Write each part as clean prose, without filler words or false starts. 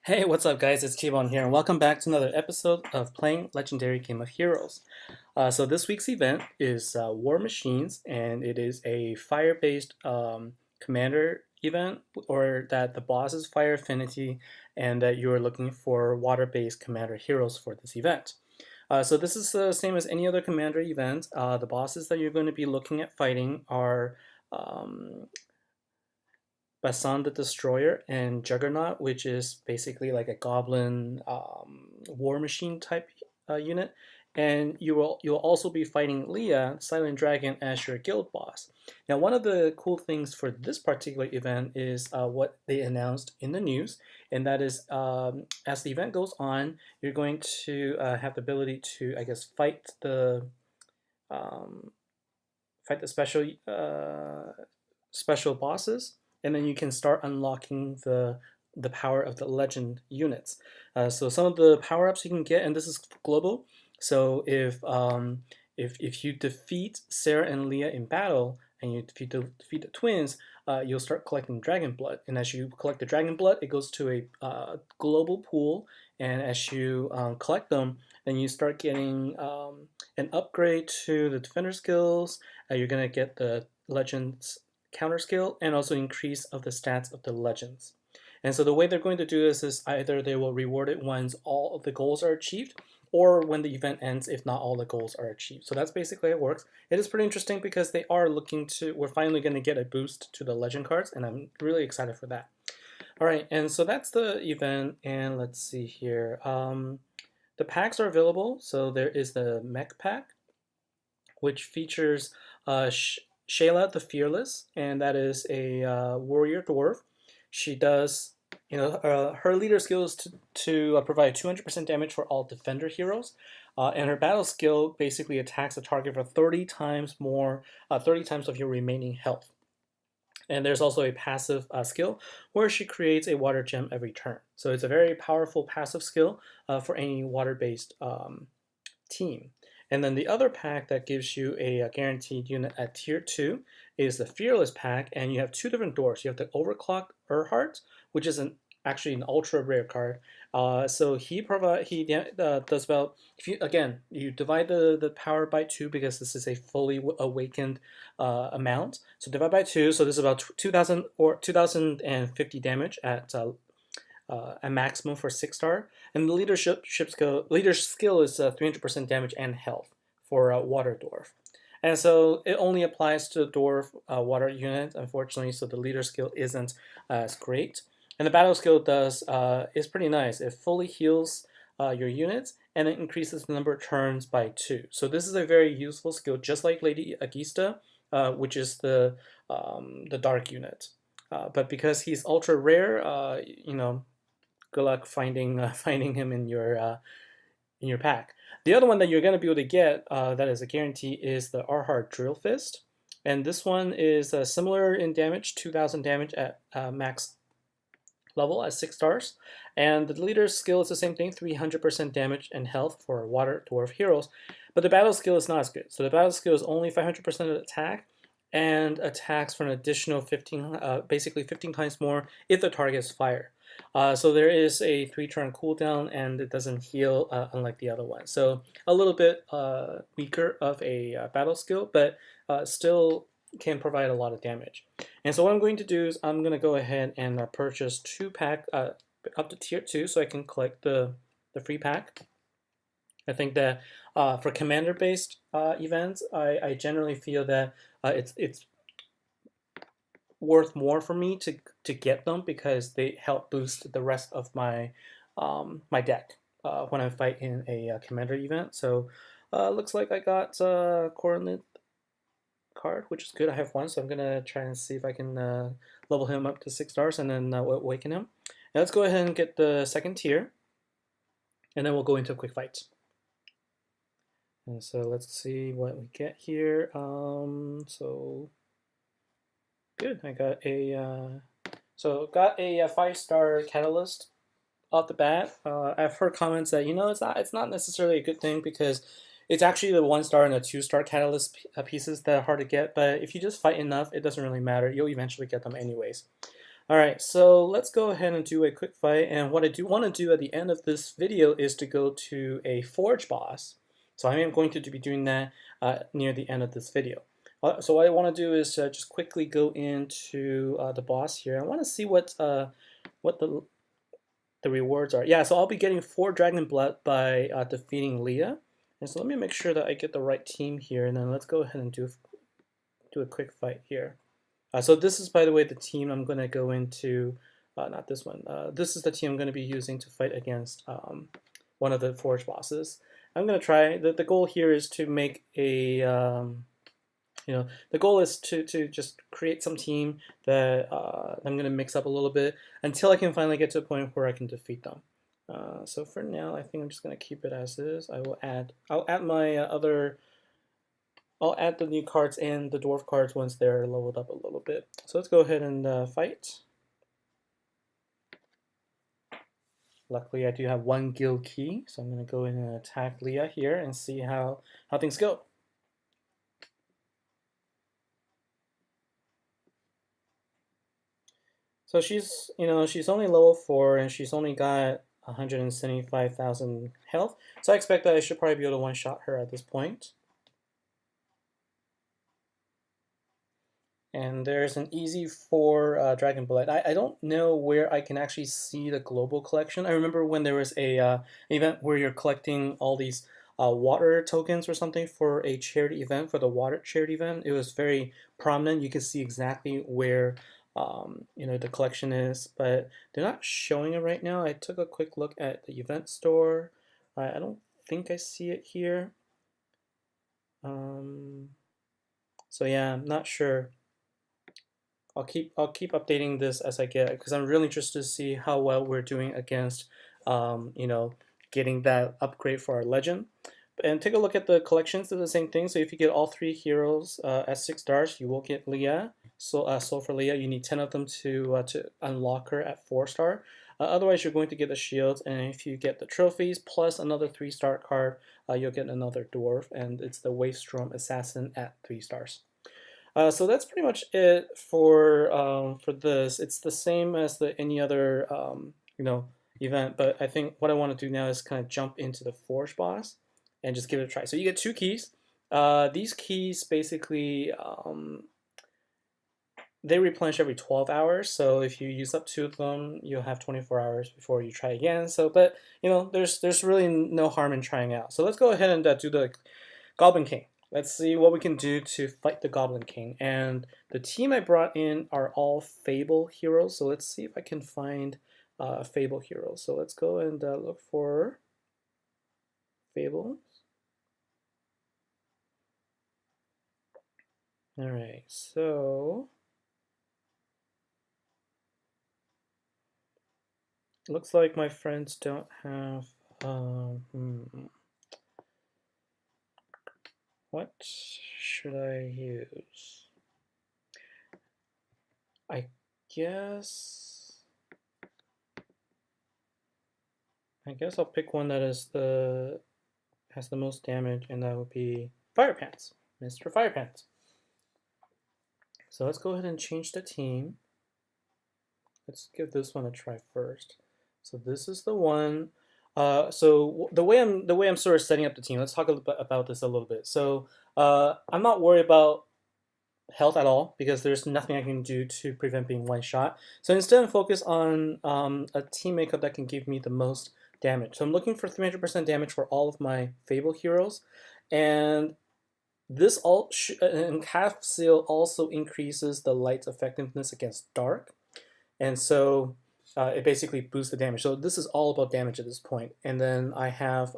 Hey, what's up, guys? It's Kibon here, and welcome back to another episode of Playing Legendary Game of Heroes. So this week's event is War Machines, and it is a fire-based commander event, or that the boss is fire affinity, and that you are looking for water-based commander heroes for this event. So this is the same as any other commander event. The bosses that you're going to be looking at fighting are um, Basan the Destroyer and Juggernaut, which is basically like a goblin war machine type unit. And you'll also be fighting Leah, Silent Dragon, as your guild boss. Now, one of the cool things for this particular event is what they announced in the news, and that is as the event goes on, you're going to have the ability to, I guess, um, fight the special bosses, and then you can start unlocking the power of the legend units. So some of the power ups you can get, and this is global. So if you defeat Sarah and Leah in battle, and if you defeat the twins, you'll start collecting dragon blood. And as you collect the dragon blood, it goes to a global pool. And as you collect them, then you start getting an upgrade to the defender skills. You're gonna get the legends counter skill and also increase of the stats of the legends. And so the way they're going to do this is either they will reward it once all of the goals are achieved, or when the event ends if not all the goals are achieved. So that's basically how it works. It is pretty interesting because we're finally going to get a boost to the legend cards, and I'm really excited for that. All right, and so that's the event, and let's see here. The packs are available. So there is the mech pack, which features Shayla the Fearless, and that is a warrior dwarf. She does, her leader skill is to provide 200% damage for all defender heroes, and her battle skill basically attacks the target for 30 times more, 30 times of your remaining health. And there's also a passive skill where she creates a water gem every turn. So it's a very powerful passive skill for any water-based team. And then the other pack that gives you a guaranteed unit at tier 2 is the Fearless pack, and you have two different doors. You have the Overclock Erhardt, which is actually an ultra rare card. So he does about, if you divide the power by 2 because this is a fully awakened amount. So divide by 2, so this is about 2,000 or 2,050 damage at a maximum for 6-star, and the leader skill is 300% damage and health for Water Dwarf. And so it only applies to the Dwarf Water unit, unfortunately, so the leader skill isn't as great. And the battle skill is pretty nice. It fully heals your units, and it increases the number of turns by 2. So this is a very useful skill, just like Lady Agista, which is the dark unit. But because he's ultra rare, good luck finding him in your pack. The other one that you're going to be able to get that is a guarantee is the Arhart Drill Fist, and this one is similar in damage, 2,000 damage at max level at 6 stars, and the leader's skill is the same thing, 300% damage and health for Water Dwarf heroes, but the battle skill is not as good. So the battle skill is only 500% of attack, and attacks for an additional 15, basically 15 times more if the target is fire. So there is a 3-turn cooldown, and it doesn't heal unlike the other one. So a little bit weaker of a battle skill, but still can provide a lot of damage. And so what I'm going to do is I'm going to go ahead and purchase 2 pack up to tier 2 so I can collect the free pack. I think that for commander-based events, I generally feel that it's worth more for me to get them because they help boost the rest of my my deck when I fight in a commander event. So looks like I got Coronate card, which is good. I have one, so I'm gonna try and see if I can level him up to 6 stars and then awaken him. Now let's go ahead and get the second tier, and then we'll go into a quick fight. And so let's see what we get here. So good. I got a 5-star catalyst off the bat. I've heard comments that it's not necessarily a good thing because it's actually the 1-star and the 2-star catalyst pieces that are hard to get. But if you just fight enough, it doesn't really matter. You'll eventually get them anyways. All right, so let's go ahead and do a quick fight. And what I do want to do at the end of this video is to go to a forge boss. So I am going to be doing that near the end of this video. So what I want to do is just quickly go into the boss here. I want to see what the rewards are. Yeah, so I'll be getting 4 Dragon Blood by defeating Leah. And so let me make sure that I get the right team here, and then let's go ahead and do a quick fight here. So this is, by the way, the team I'm going to go into, not this one. This is the team I'm going to be using to fight against one of the Forge bosses. I'm going to try, the goal here is to make a, the goal is to just create some team that I'm going to mix up a little bit until I can finally get to a point where I can defeat them. So for now, I think I'm just going to keep it as is. I'll add my I'll add the new cards and the dwarf cards once they're leveled up a little bit. So let's go ahead and fight. Luckily, I do have 1 guild key, so I'm going to go in and attack Leah here and see how things go. So she's only level 4 and she's only got 175,000 health. So I expect that I should probably be able to one-shot her at this point. And there's an easy 4 Dragon Blood. I don't know where I can actually see the global collection. I remember when there was an event where you're collecting all these water tokens or something for a charity event, for the water charity event. It was very prominent. You can see exactly where the collection is, but they're not showing it right now. I took a quick look at the event store. I don't think I see it here. So yeah, I'm not sure. I'll keep updating this as I get it because I'm really interested to see how well we're doing against, getting that upgrade for our legend. And take a look at the collections. They're the same thing. So if you get all 3 heroes at 6 stars, you will get Leah. So for Leah, you need 10 of them to unlock her at 4-star. Otherwise, you're going to get the shields, and if you get the trophies plus another 3-star card, you'll get another dwarf, and it's the Wavestorm Assassin at 3 stars. So that's pretty much it for this. It's the same as any other event, but I think what I want to do now is kind of jump into the Forge boss and just give it a try. So you get 2 keys. These keys basically they replenish every 12 hours. So if you use up 2 of them, you'll have 24 hours before you try again. So, but there's really no harm in trying out. So let's go ahead and do the Goblin King. Let's see what we can do to fight the Goblin King. And the team I brought in are all Fable heroes. So let's see if I can find Fable heroes. So let's go and look for Fable. All right, so looks like my friends don't have. What should I use? I guess I'll pick one that has the most damage, and that would be Fire Pants, Mr. Fire Pants. So let's go ahead and change the team. Let's give this one a try first. So this is the one. So the way I'm sort of setting up the team. Let's talk about this a little bit. So I'm not worried about health at all because there's nothing I can do to prevent being one shot. So instead, I focus on a team makeup that can give me the most damage. So I'm looking for 300% damage for all of my Fable heroes, and this and Half Seal also increases the light's effectiveness against dark, and so it basically boosts the damage. So this is all about damage at this point. And then I have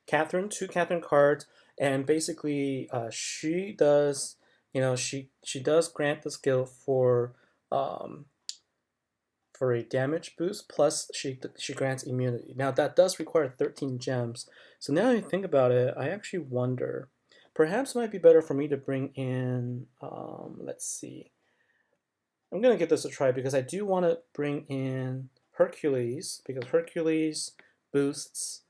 Catherine, 2 Catherine cards, and basically she does, she does grant the skill for a damage boost, plus she grants immunity. Now that does require 13 gems. So now that I think about it, I actually wonder, perhaps it might be better for me to bring in, let's see. I'm going to give this a try because I do want to bring in Hercules, because Hercules boosts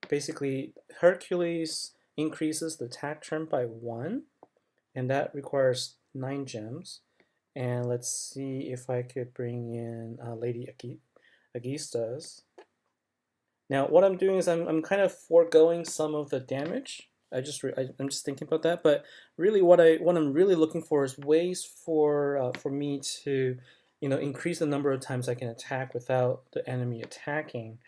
basically Hercules increases the attack turn by 1, and that requires 9 gems. And let's see if I could bring in Lady Agistas. Now, what I'm doing is I'm kind of foregoing some of the damage. I'm just thinking about that, but really, what I'm really looking for is ways for me to, increase the number of times I can attack without the enemy attacking,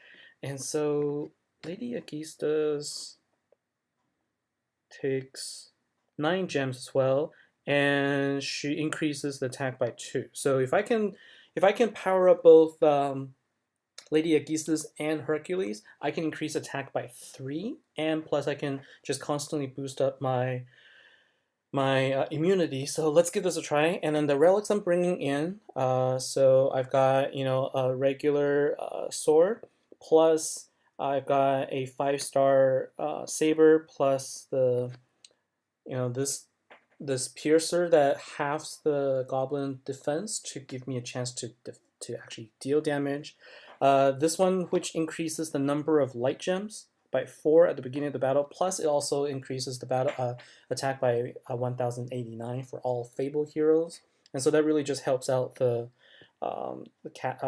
and so Lady Agistas takes 9 gems as well, and she increases the attack by 2. So if I can power up both Lady Aegisthus and Hercules, I can increase attack by 3, and plus I can just constantly boost up my immunity. So let's give this a try. And then the relics I'm bringing in. So I've got a regular sword, plus I've got a 5-star saber, plus the this piercer that halves the goblin defense to give me a chance to actually deal damage. This one, which increases the number of light gems by 4 at the beginning of the battle, plus it also increases the battle attack by 1089 for all Fable heroes, and so that really just helps out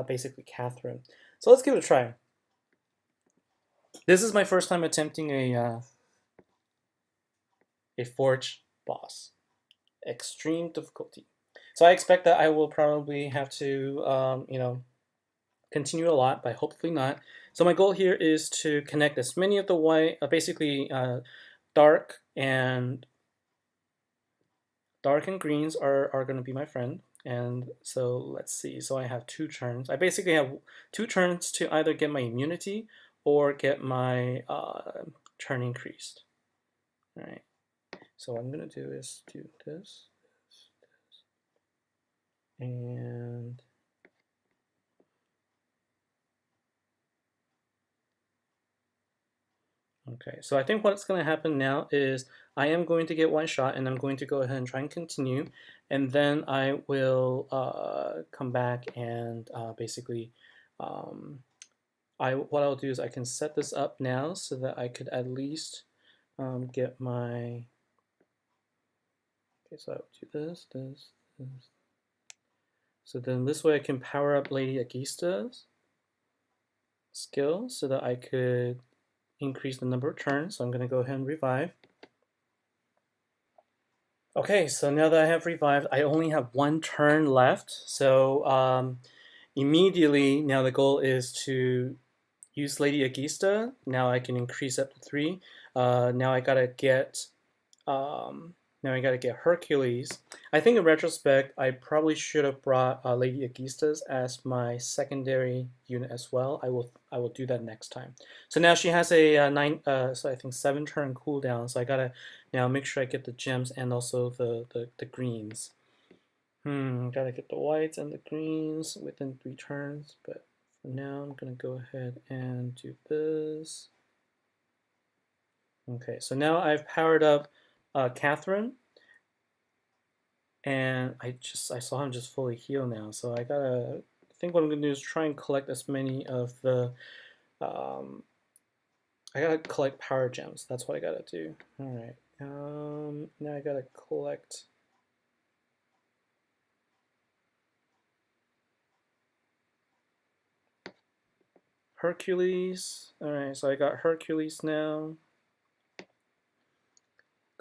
basically Catherine. So let's give it a try. This is my first time attempting a Forge boss. Extreme difficulty. So I expect that I will probably have to, continue a lot, but hopefully not. So my goal here is to connect as many of the white, basically dark and greens are going to be my friend. And so let's see. So I have 2 turns. I basically have 2 turns to either get my immunity or get my turn increased. All right. So what I'm going to do is do this, and okay, so I think what's going to happen now is I am going to get 1 shot, and I'm going to go ahead and try and continue, and then I will come back and basically what I'll do is I can set this up now so that I could at least get my, okay, so I will do this. So then this way I can power up Lady Agista's skill so that I could increase the number of turns. So I'm going to go ahead and revive. Okay, so now that I have revived, I only have 1 turn left. So immediately now the goal is to use Lady Agista. Now I can increase up to 3. Now I gotta get Hercules. I think in retrospect, I probably should have brought Lady Aegisthus as my secondary unit as well. I will do that next time. So now she has a 7-turn cooldown. So I gotta now make sure I get the gems and also the greens. Gotta get the whites and the greens within 3 turns. But for now, I'm gonna go ahead and do this. Okay, so now I've powered up Catherine, and I saw him just fully heal now. So I think what I'm gonna do is try and collect as many of the, I gotta collect power gems. That's what I gotta do. All right. Now I gotta collect Hercules. All right, so I got Hercules now.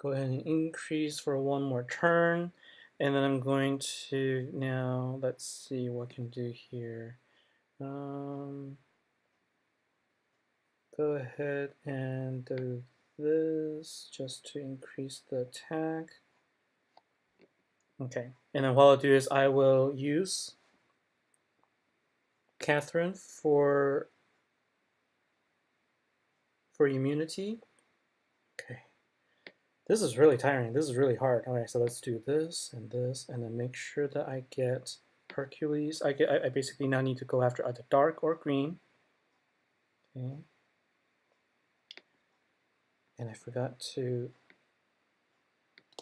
Go ahead and increase for 1 more turn. And then I'm going to now, let's see what I can do here. Go ahead and do this just to increase the attack. Okay, and then what I'll do is I will use Catherine for immunity. Okay. This is really tiring. This is really hard. All right, so let's do this, and then make sure that I get Hercules. I basically now need to go after either dark or green. Okay. And I forgot to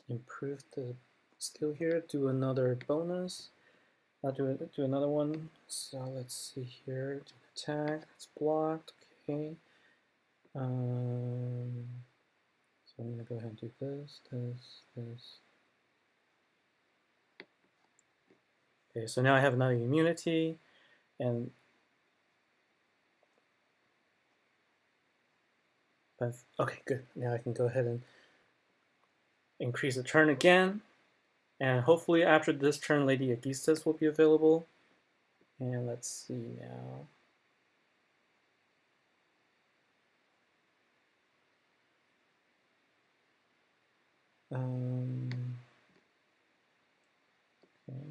improve the skill here. Do another bonus. I'll do another one. So let's see here. Do an attack. It's blocked. Okay. So I'm gonna go ahead and do this. Okay, so now I have another immunity, and okay, good. Now I can go ahead and increase the turn again, and hopefully after this turn, Lady Aegisthus will be available. And let's see now. Okay,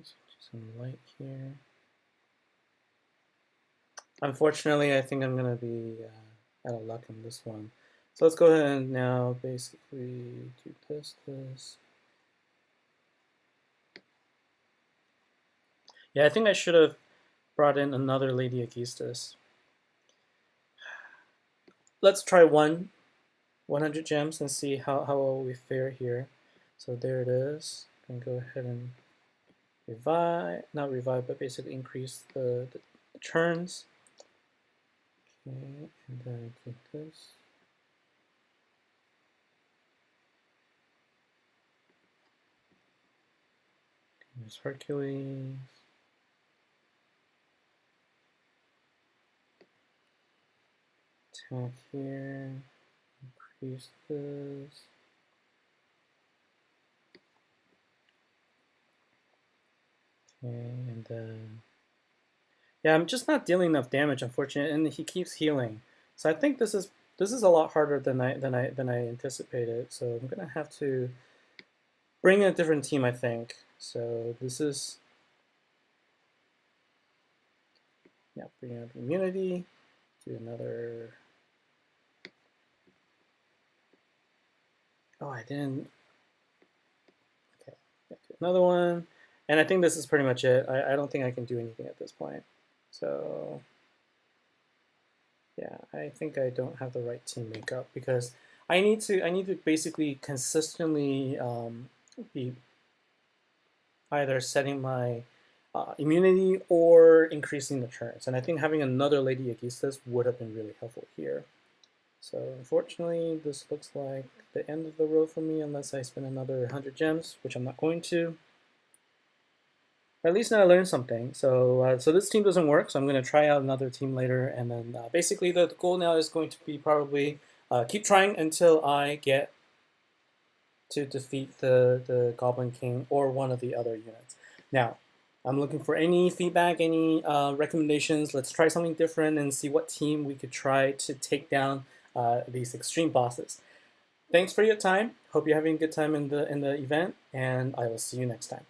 so some light here. Unfortunately, I think I'm going to be out of luck on this one. So let's go ahead and now basically do this. Yeah, I think I should have brought in another Lady Aegisthus. Let's try 100 gems and see how well we fare here. So there it is. I'm going to go ahead and not revive, but basically increase the turns. Okay, and then take this. There's Hercules. Attack here. Increase this. Okay, and then yeah, I'm just not dealing enough damage, unfortunately, and he keeps healing. So I think this is a lot harder than I anticipated. So I'm gonna have to bring in a different team, I think. So this is bring up immunity. Do another. Oh, I didn't. Okay, do another one. And I think this is pretty much it. I don't think I can do anything at this point. So yeah, I think I don't have the right team makeup because I need to basically consistently be either setting my immunity or increasing the turns. And I think having another Lady Aegisthus would have been really helpful here. So unfortunately, this looks like the end of the road for me unless I spend another 100 gems, which I'm not going to. At least now I learned something. So so this team doesn't work, so I'm going to try out another team later. And then basically the goal now is going to be probably keep trying until I get to defeat the Goblin King or one of the other units. Now, I'm looking for any feedback, any recommendations. Let's try something different and see what team we could try to take down these extreme bosses. Thanks for your time. Hope you're having a good time in the event, and I will see you next time.